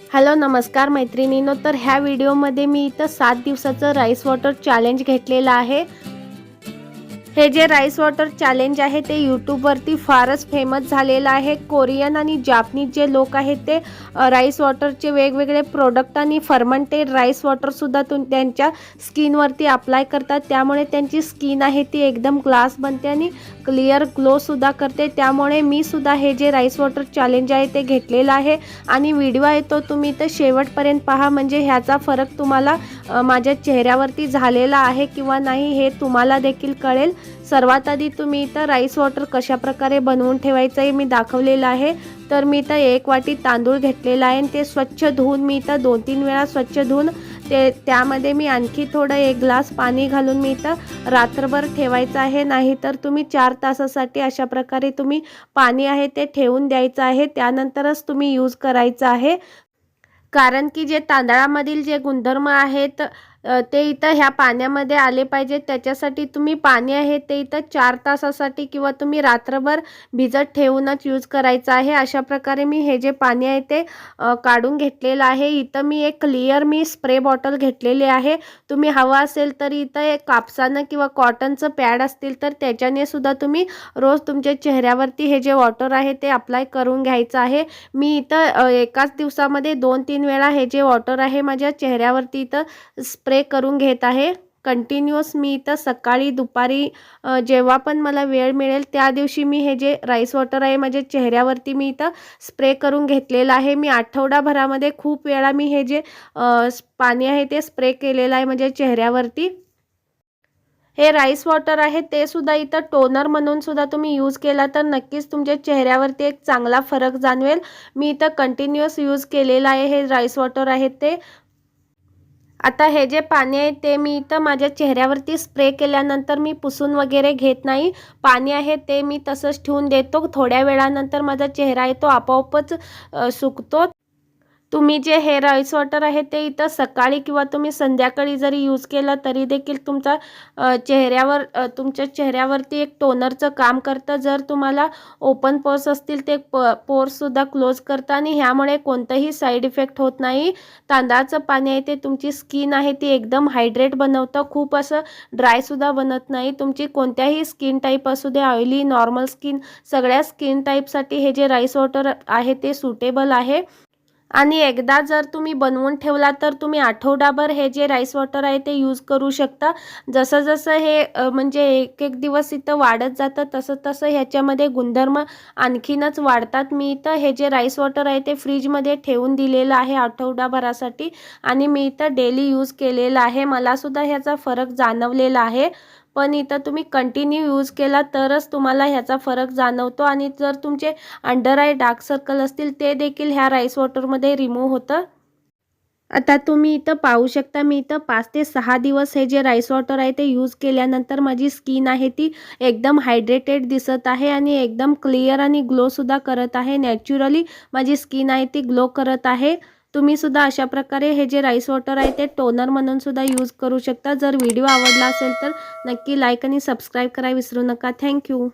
Hello नमस्कार मैत्रिणींनो, तर ह्या व्हिडिओमध्ये मी इथं 7 दिवसाचं राईस वॉटर चॅलेंज घेतलेलं आहे। हे जे राईस वॉटर चॅलेंज आहे ते यूट्यूबवरती फारच फेमस झालेलं आहे। कोरियन आणि जापनीज जे लोक आहेत ते राईस वॉटरचे वेगवेगळे प्रोडक्ट आणि फर्मेंटेड राईस वॉटरसुद्धा त्यांच्या स्किनवरती अप्लाय करतात, त्यामुळे त्यांची स्किन आहे ती एकदम ग्लास बनते आणि क्लिअर ग्लोसुद्धा करते। त्यामुळे मी सुद्धा हे जे राईस वॉटर चॅलेंज आहे ते घेतलेलं आहे आणि व्हिडिओ आहे तो तुम्ही तर शेवटपर्यंत पहा, म्हणजे ह्याचा फरक तुम्हाला माझ्या चेहऱ्यावरती झालेला आहे किंवा नाही हे तुम्हाला देखील कळेल। सर्वात आधी तुम्ही इथं राईस वॉटर कशा प्रकारे बनवून ठेवायचं आहे मी दाखवलेलं आहे। तर मी इथं 1 वाटी तांदूळ घेतलेला आहे आणि ते स्वच्छ धुवून मी इथं 2-3 वेळा स्वच्छ धुवून त्यामध्ये मी आणखी थोडं 1 ग्लास पाणी घालून मी इथं रात्रभर ठेवायचं आहे। नाहीतर तुम्ही 4 तासासाठी अशा प्रकारे तुम्ही पाणी आहे ते ठेवून द्यायचं आहे, त्यानंतरच तुम्ही यूज करायचं आहे। कारण की जे तांदळामधील जे गुणधर्म आहेत ते इथं ह्या पाण्यामध्ये आले पाहिजे, त्याच्यासाठी तुम्ही पाणी आहे ते इथं 4 तासासाठी किंवा तुम्ही रात्रभर भिजत ठेवूनच यूज करायचं आहे। अशा प्रकारे मी हे जे पाणी आहे ते काढून घेतलेलं आहे। इथं मी एक क्लिअर स्प्रे बॉटल घेतलेली आहे। तुम्ही हवा असेल तर इथं एक कापसानं किंवा कॉटनचं पॅड असतील तर त्याच्याने सुद्धा तुम्ही रोज तुमच्या चेहऱ्यावरती हे जे वॉटर आहे ते अप्लाय करून घ्यायचं आहे। मी इथं एकाच दिवसामध्ये 2-3 वेळा हे जे वॉटर आहे माझ्या चेहऱ्यावरती इथं स्प्रे करून घेत आहे। कंटिन्यूअस मी इथं सकाळी दुपारी जेव्हा पण मला वेळ मिळेल त्या दिवशी मी हे जे राईस वॉटर आहे माझ्या चेहऱ्यावरती मी इथं स्प्रे करून घेतलेलं आहे। मी आठवडाभरामध्ये खूप वेळा मी हे जे पाणी आहे ते स्प्रे केलेलं आहे माझ्या चेहऱ्यावरती। हे राईस वॉटर आहे ते सुद्धा इथं टोनर म्हणून सुद्धा तुम्ही यूज केला तर नक्कीच तुमच्या चेहऱ्यावरती एक चांगला फरक जाणवेल। मी इथं कंटिन्यूअस यूज केलेलं आहे हे राईस वॉटर आहे ते। आता हे जे पाणी आहे ते मी इथं माझ्या चेहऱ्यावरती स्प्रे केल्यानंतर मी पुसून वगैरे घेत नाही। पाणी आहे ते मी तसंच ठेवून देतो, थोड्या वेळानंतर माझा चेहरा आहे तो आपोआपच सुकतो। तुम्ही जे हे राईस वॉटर आहे ते इथं सकाळी किंवा तुम्ही संध्याकाळी जरी यूज केलं तरी देखील तुमचा तुमच्या चेहऱ्यावरती एक टोनरचं काम करतं। जर तुम्हाला ओपन पोर्स असतील ते पोर्ससुद्धा क्लोज करतं आणि ह्यामुळे कोणताही साईड इफेक्ट होत नाही। तांदळाचं पाणी आहे ते तुमची स्किन आहे ती एकदम हायड्रेट बनवतं, खूप असं ड्रायसुद्धा बनत नाही। तुमची कोणत्याही स्किन टाईप असू दे, ऑइली, नॉर्मल स्किन, सगळ्या स्किन टाईपसाठी हे जे राईस वॉटर आहे ते सुटेबल आहे। आणि एकदा जर तुम्ही बनवून ठेवला तर तुम्ही आठवडाभर हे जे राईस वॉटर आहे ते यूज करू शकता। जसं जसं हे म्हणजे एक दिवस इथं वाढत जातं तसं तसं ह्याच्यामध्ये गुणधर्म आणखीनच वाढतात। मी इथं हे जे राईस वॉटर आहे ते फ्रीजमध्ये ठेवून दिलेलं आहे आठवडाभरासाठी आणि मी इथं डेली यूज केलेलं आहे। मलासुद्धा ह्याचा फरक जाणवलेला आहे, पण इथं तुम्ही कंटिन्यू यूज केला तरच तुम्हाला ह्याचा फरक जाणवतो आणि जर तुमचे अंडर आय डार्क सर्कल असतील ते देखील ह्या राईस वॉटरमध्ये रिमूव्ह होतं। आता तुम्ही इथं पाहू शकता मी इथं 5 ते 6 दिवस हे जे राईस वॉटर आहे ते यूज केल्यानंतर माझी स्किन आहे ती एकदम हायड्रेटेड दिसत आहे आणि एकदम क्लिअर आणि ग्लोसुद्धा करत आहे। नॅचरली माझी स्किन आहे ती ग्लो करत आहे। तुम्ही सुद्धा अशा प्रकारे हे जे राईस वॉटर आहे ते टोनर म्हणून सुद्धा यूज करू शकता। जर व्हिडिओ आवडला असेल तर नक्की लाईक आणि सबस्क्राईब करायला विसरू नका। थँक्यू।